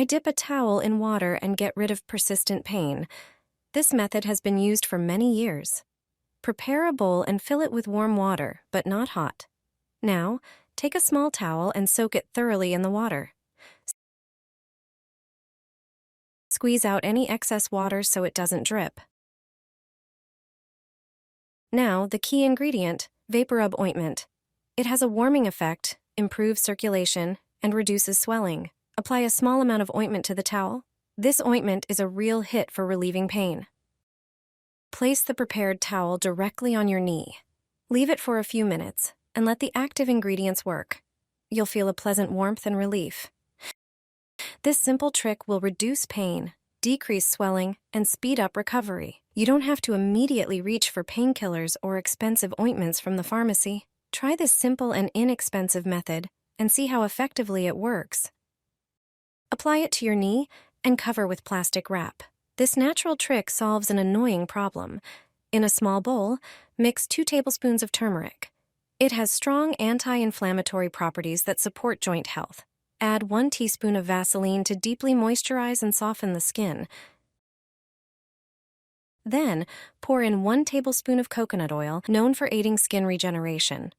I dip a towel in water and get rid of persistent pain. This method has been used for many years. Prepare a bowl and fill it with warm water, but not hot. Now, take a small towel and soak it thoroughly in the water. Squeeze out any excess water so it doesn't drip. Now, the key ingredient, Vapor Rub ointment. It has a warming effect, improves circulation, and reduces swelling. Apply a small amount of ointment to the towel. This ointment is a real hit for relieving pain. Place the prepared towel directly on your knee. Leave it for a few minutes and let the active ingredients work. You'll feel a pleasant warmth and relief. This simple trick will reduce pain, decrease swelling, and speed up recovery. You don't have to immediately reach for painkillers or expensive ointments from the pharmacy. Try this simple and inexpensive method and see how effectively it works. Apply it to your knee and cover with plastic wrap. This natural trick solves an annoying problem. In a small bowl, mix 2 tablespoons of turmeric. It has strong anti-inflammatory properties that support joint health. Add 1 teaspoon of Vaseline to deeply moisturize and soften the skin. Then, pour in 1 tablespoon of coconut oil, known for aiding skin regeneration.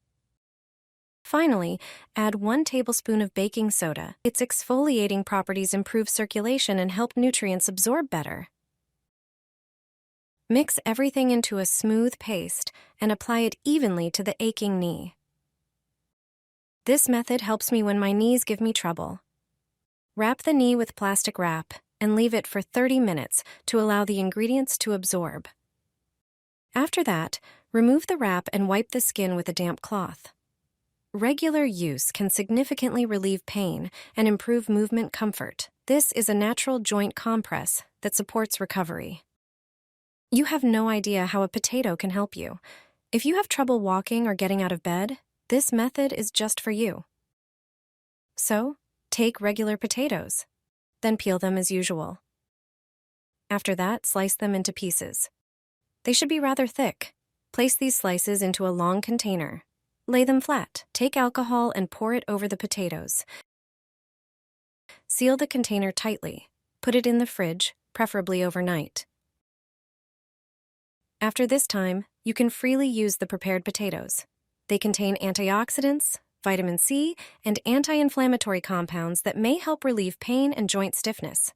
Finally, add 1 tablespoon of baking soda. Its exfoliating properties improve circulation and help nutrients absorb better. Mix everything into a smooth paste and apply it evenly to the aching knee. This method helps me when my knees give me trouble. Wrap the knee with plastic wrap and leave it for 30 minutes to allow the ingredients to absorb. After that, remove the wrap and wipe the skin with a damp cloth. Regular use can significantly relieve pain and improve movement comfort. This is a natural joint compress that supports recovery. You have no idea how a potato can help you. If you have trouble walking or getting out of bed, this method is just for you. So, take regular potatoes, then peel them as usual. After that, slice them into pieces. They should be rather thick. Place these slices into a long container. Lay them flat. Take alcohol and pour it over the potatoes. Seal the container tightly. Put it in the fridge, preferably overnight. After this time, you can freely use the prepared potatoes. They contain antioxidants, vitamin C, and anti-inflammatory compounds that may help relieve pain and joint stiffness.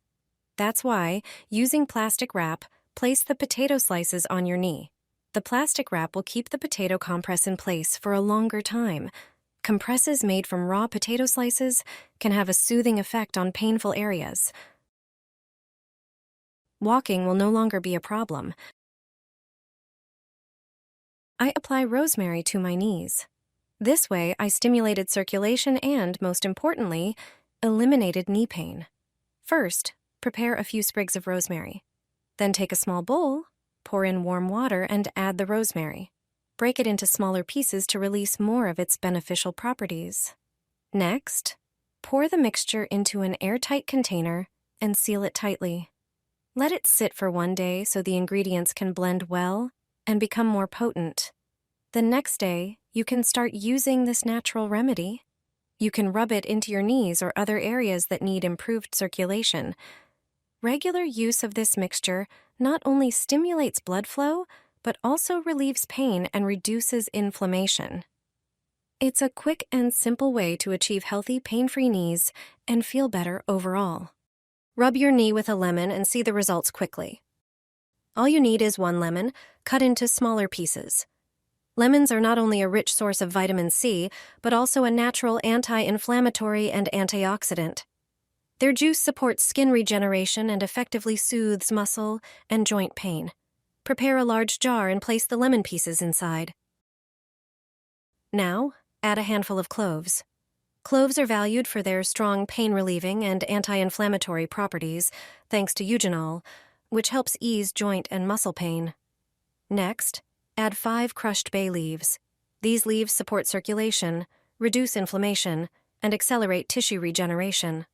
That's why, using plastic wrap, place the potato slices on your knee. The plastic wrap will keep the potato compress in place for a longer time. Compresses made from raw potato slices can have a soothing effect on painful areas. Walking will no longer be a problem. I apply rosemary to my knees. This way, I stimulated circulation and, most importantly, eliminated knee pain. First, prepare a few sprigs of rosemary. Then take a small bowl, pour in warm water, and add the rosemary. Break it into smaller pieces to release more of its beneficial properties. Next, pour the mixture into an airtight container and seal it tightly. Let it sit for 1 day so the ingredients can blend well and become more potent. The next day, you can start using this natural remedy. You can rub it into your knees or other areas that need improved circulation. Regular use of this mixture not only stimulates blood flow, but also relieves pain and reduces inflammation. It's a quick and simple way to achieve healthy, pain-free knees and feel better overall. Rub your knee with a lemon and see the results quickly. All you need is 1 lemon, cut into smaller pieces. Lemons are not only a rich source of vitamin C, but also a natural anti-inflammatory and antioxidant. Their juice supports skin regeneration and effectively soothes muscle and joint pain. Prepare a large jar and place the lemon pieces inside. Now, add a handful of cloves. Cloves are valued for their strong pain-relieving and anti-inflammatory properties, thanks to eugenol, which helps ease joint and muscle pain. Next, add 5 crushed bay leaves. These leaves support circulation, reduce inflammation, and accelerate tissue regeneration.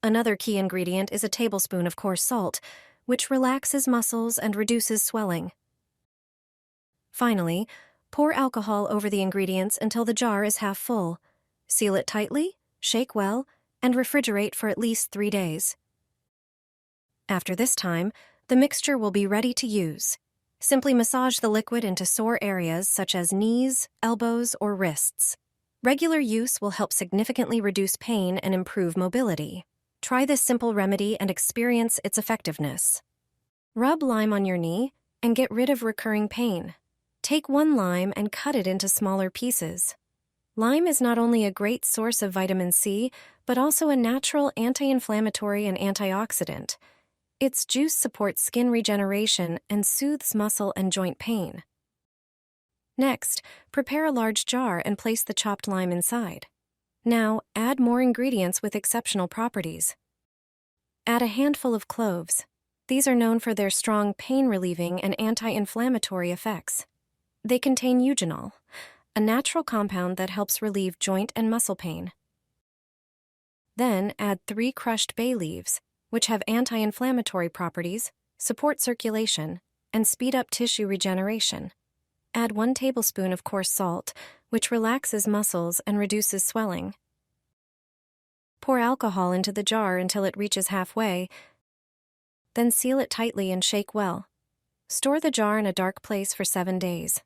Another key ingredient is a tablespoon of coarse salt, which relaxes muscles and reduces swelling. Finally, pour alcohol over the ingredients until the jar is half full. Seal it tightly, shake well, and refrigerate for at least 3 days. After this time, the mixture will be ready to use. Simply massage the liquid into sore areas such as knees, elbows, or wrists. Regular use will help significantly reduce pain and improve mobility. Try this simple remedy and experience its effectiveness. Rub lime on your knee and get rid of recurring pain. Take 1 lime and cut it into smaller pieces. Lime is not only a great source of vitamin C, but also a natural anti-inflammatory and antioxidant. Its juice supports skin regeneration and soothes muscle and joint pain. Next, prepare a large jar and place the chopped lime inside. Now, add more ingredients with exceptional properties. Add a handful of cloves. These are known for their strong pain-relieving and anti-inflammatory effects. They contain eugenol, a natural compound that helps relieve joint and muscle pain. Then add 3 crushed bay leaves, which have anti-inflammatory properties, support circulation, and speed up tissue regeneration. Add 1 tablespoon of coarse salt, which relaxes muscles and reduces swelling. Pour alcohol into the jar until it reaches halfway, then seal it tightly and shake well. Store the jar in a dark place for 7 days.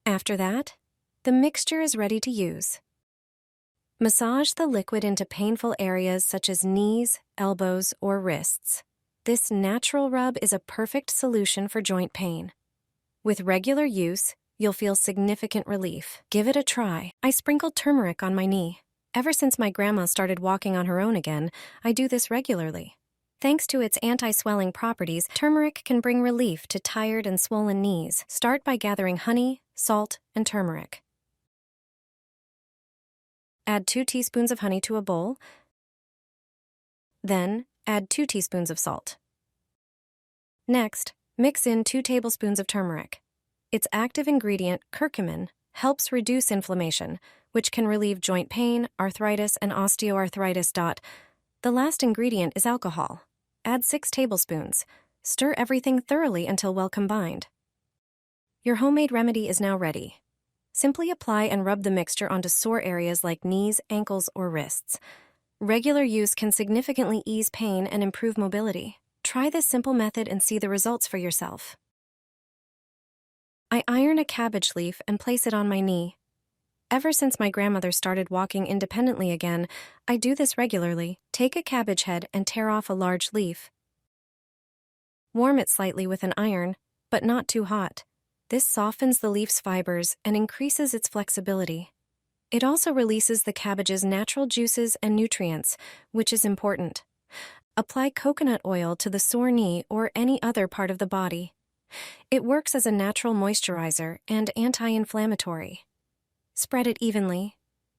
After that, the mixture is ready to use. Massage the liquid into painful areas such as knees, elbows, or wrists. This natural rub is a perfect solution for joint pain. With regular use, you'll feel significant relief. Give it a try. I sprinkled turmeric on my knee. Ever since my grandma started walking on her own again, I do this regularly. Thanks to its anti-swelling properties, turmeric can bring relief to tired and swollen knees. Start by gathering honey, salt, and turmeric. Add 2 teaspoons of honey to a bowl. Then, add 2 teaspoons of salt. Next, mix in 2 tablespoons of turmeric. Its active ingredient, curcumin, helps reduce inflammation, which can relieve joint pain, arthritis, and osteoarthritis. The last ingredient is alcohol. Add 6 tablespoons. Stir everything thoroughly until well combined. Your homemade remedy is now ready. Simply apply and rub the mixture onto sore areas like knees, ankles, or wrists. Regular use can significantly ease pain and improve mobility. Try this simple method and see the results for yourself. I iron a cabbage leaf and place it on my knee. Ever since my grandmother started walking independently again, I do this regularly. Take a cabbage head and tear off a large leaf. Warm it slightly with an iron, but not too hot. This softens the leaf's fibers and increases its flexibility. It also releases the cabbage's natural juices and nutrients, which is important. Apply coconut oil to the sore knee or any other part of the body. It works as a natural moisturizer and anti-inflammatory. Spread it evenly.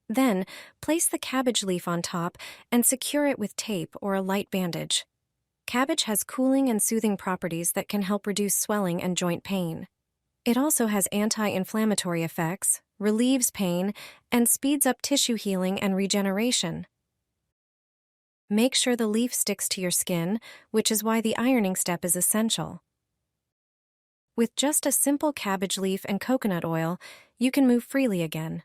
Then, place the cabbage leaf on top and secure it with tape or a light bandage. Cabbage has cooling and soothing properties that can help reduce swelling and joint pain. It also has anti-inflammatory effects, relieves pain, and speeds up tissue healing and regeneration. Make sure the leaf sticks to your skin, which is why the ironing step is essential. With just a simple cabbage leaf and coconut oil, you can move freely again.